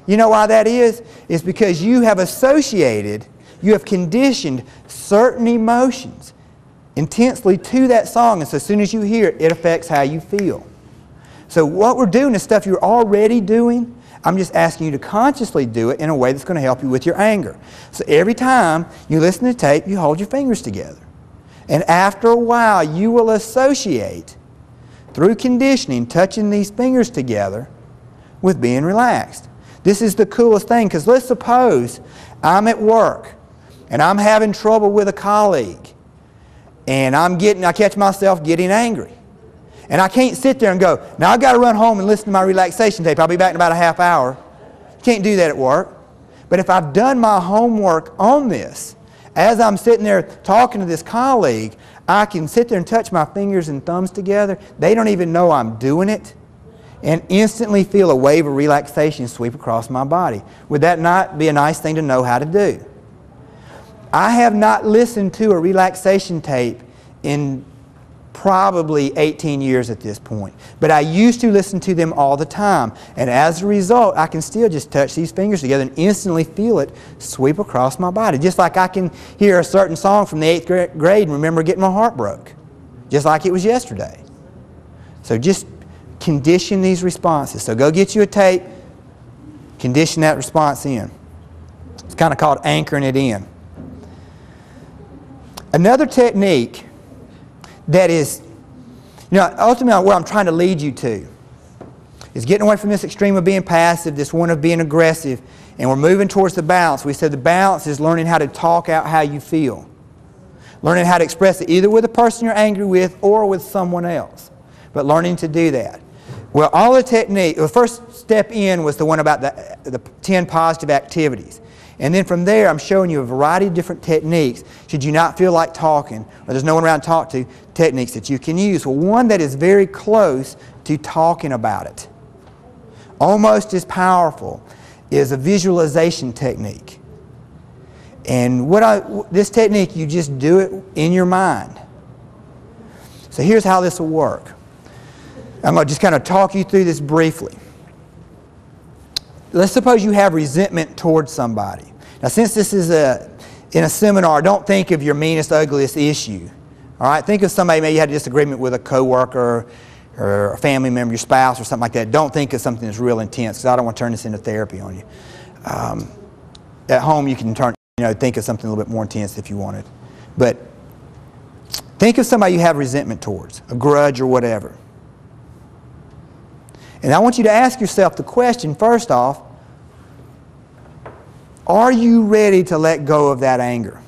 You know why that is? It's because you have associated, you have conditioned certain emotions intensely to that song, and so as soon as you hear it, it affects how you feel. So what we're doing is stuff you're already doing. I'm just asking you to consciously do it in a way that's going to help you with your anger. So every time you listen to tape, you hold your fingers together. And after a while, you will associate, through conditioning, touching these fingers together with being relaxed. This is the coolest thing, because let's suppose I'm at work and I'm having trouble with a colleague, and I catch myself getting angry. And I can't sit there and go, now I've got to run home and listen to my relaxation tape. I'll be back in about a half hour. You can't do that at work. But if I've done my homework on this, as I'm sitting there talking to this colleague, I can sit there and touch my fingers and thumbs together. They don't even know I'm doing it, and instantly feel a wave of relaxation sweep across my body. Would that not be a nice thing to know how to do? I have not listened to a relaxation tape in probably 18 years at this point. But I used to listen to them all the time. And as a result, I can still just touch these fingers together and instantly feel it sweep across my body. Just like I can hear a certain song from the 8th grade and remember getting my heart broke. Just like it was yesterday. So just condition these responses. So go get you a tape, condition that response in. It's kind of called anchoring it in. Another technique that is, ultimately where I'm trying to lead you to is getting away from this extreme of being passive, this one of being aggressive, and we're moving towards the balance. We said the balance is learning how to talk out how you feel. Learning how to express it either with the person you're angry with or with someone else. But learning to do that. Well, all the technique, the first step in was the one about the 10 positive activities. And then from there, I'm showing you a variety of different techniques. Should you not feel like talking, or there's no one around to talk to, techniques that you can use. Well, one that is very close to talking about it, almost as powerful, is a visualization technique. And this technique, you just do it in your mind. So here's how this will work. I'm going to just kind of talk you through this briefly. Let's suppose you have resentment towards somebody. Now, since this is in a seminar, don't think of your meanest, ugliest issue. All right? Think of somebody, maybe you had a disagreement with a coworker or a family member, your spouse or something like that. Don't think of something that's real intense, because I don't want to turn this into therapy on you. At home, you can think of something a little bit more intense if you wanted. But think of somebody you have resentment towards, a grudge or whatever. And I want you to ask yourself the question, first off, are you ready to let go of that anger?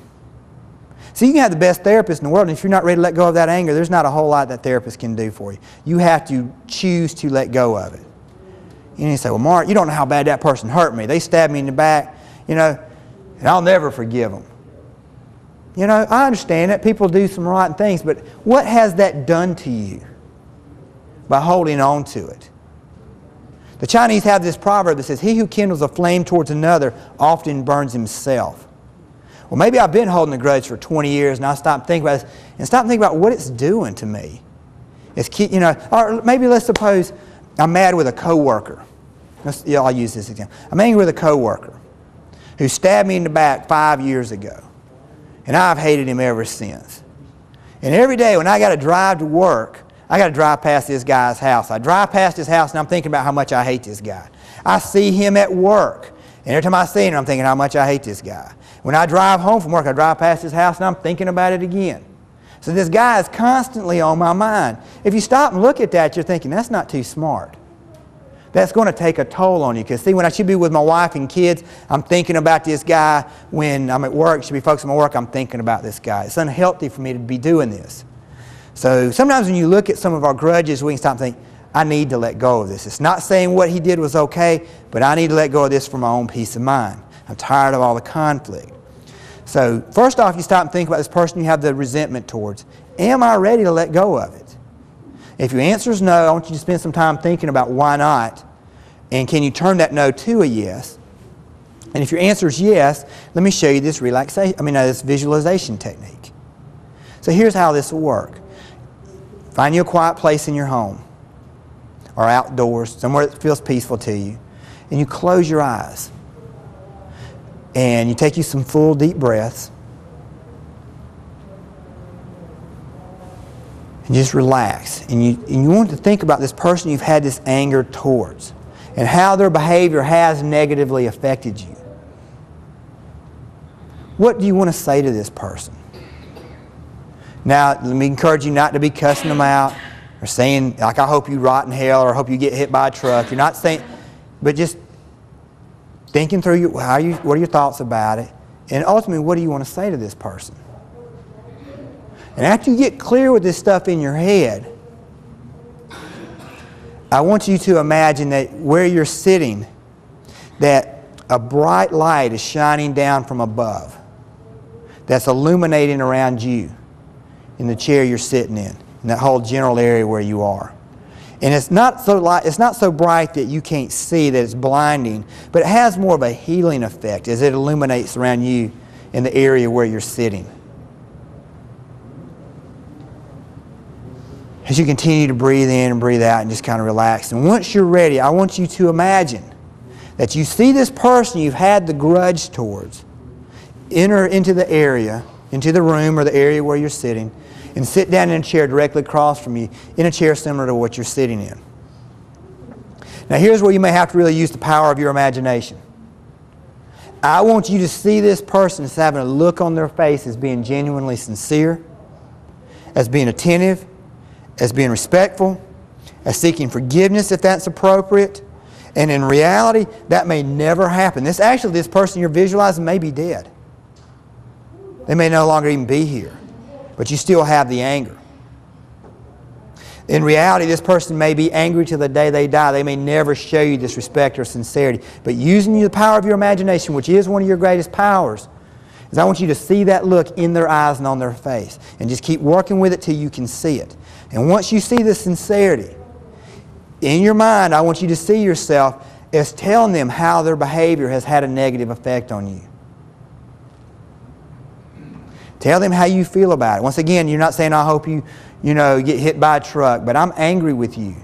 See, you can have the best therapist in the world, and if you're not ready to let go of that anger, there's not a whole lot that therapist can do for you. You have to choose to let go of it. And you say, well, Mark, you don't know how bad that person hurt me. They stabbed me in the back, and I'll never forgive them. I understand that. People do some rotten things, but what has that done to you by holding on to it? The Chinese have this proverb that says, he who kindles a flame towards another often burns himself. Well, maybe I've been holding a grudge for 20 years and I stopped thinking about this and stopped thinking about what it's doing to me. Or maybe let's suppose I'm mad with a coworker. I'll use this example. I'm angry with a coworker who stabbed me in the back 5 years ago. And I've hated him ever since. And every day when I got to drive to work, I got to drive past this guy's house. I drive past his house and I'm thinking about how much I hate this guy. I see him at work. And every time I see him, I'm thinking how much I hate this guy. When I drive home from work, I drive past his house and I'm thinking about it again. So this guy is constantly on my mind. If you stop and look at that, you're thinking, that's not too smart. That's going to take a toll on you. Because see, when I should be with my wife and kids, I'm thinking about this guy. When I'm at work, should be focused on my work, I'm thinking about this guy. It's unhealthy for me to be doing this. So sometimes when you look at some of our grudges, we can stop and think, I need to let go of this. It's not saying what he did was okay, but I need to let go of this for my own peace of mind. I'm tired of all the conflict. So first off, you stop and think about this person you have the resentment towards. Am I ready to let go of it? If your answer is no, I want you to spend some time thinking about why not, and can you turn that no to a yes? And if your answer is yes, let me show you this this visualization technique. So here's how this will work. Find you a quiet place in your home or outdoors, somewhere that feels peaceful to you. and you close your eyes. And you take you some full deep breaths. And just relax. And you want to think about this person you've had this anger towards and how their behavior has negatively affected you. What do you want to say to this person? Now, let me encourage you not to be cussing them out or saying, like, I hope you rot in hell, or I hope you get hit by a truck. You're not saying, but just thinking through what are your thoughts about it, and ultimately, what do you want to say to this person? And after you get clear with this stuff in your head, I want you to imagine that where you're sitting, that a bright light is shining down from above that's illuminating around you in the chair you're sitting in that whole general area where you are. And it's not so bright that you can't see, that it's blinding, but it has more of a healing effect as it illuminates around you in the area where you're sitting. As you continue to breathe in and breathe out and just kind of relax. And once you're ready, I want you to imagine that you see this person you've had the grudge towards enter into the area, into the room or the area where you're sitting, and sit down in a chair directly across from you, in a chair similar to what you're sitting in. Now here's where you may have to really use the power of your imagination. I want you to see this person as having a look on their face as being genuinely sincere, as being attentive, as being respectful, as seeking forgiveness if that's appropriate. And in reality, that may never happen. This person you're visualizing may be dead. They may no longer even be here, but you still have the anger. In reality, this person may be angry till the day they die. They may never show you this respect or sincerity. But using the power of your imagination, which is one of your greatest powers, is I want you to see that look in their eyes and on their face. And just keep working with it till you can see it. And once you see the sincerity, in your mind, I want you to see yourself as telling them how their behavior has had a negative effect on you. Tell them how you feel about it. Once again, you're not saying, I hope you get hit by a truck, but I'm angry with you.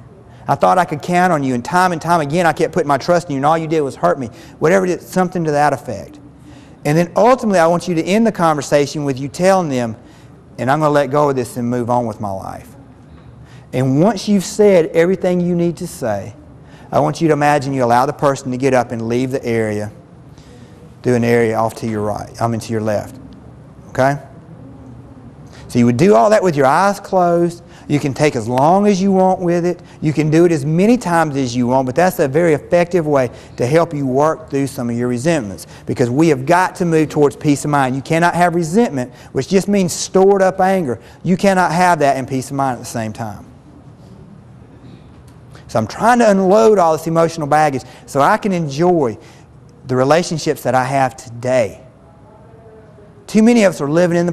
I thought I could count on you, and time again, I kept putting my trust in you, and all you did was hurt me. Whatever it is, something to that effect. And then ultimately, I want you to end the conversation with you telling them, and I'm going to let go of this and move on with my life. And once you've said everything you need to say, I want you to imagine you allow the person to get up and leave the area through an area off to your right, to your left. Okay? So you would do all that with your eyes closed. You can take as long as you want with it. You can do it as many times as you want, but that's a very effective way to help you work through some of your resentments, because we have got to move towards peace of mind. You cannot have resentment, which just means stored up anger. You cannot have that and peace of mind at the same time. So I'm trying to unload all this emotional baggage so I can enjoy the relationships that I have today. Too many of us are living in the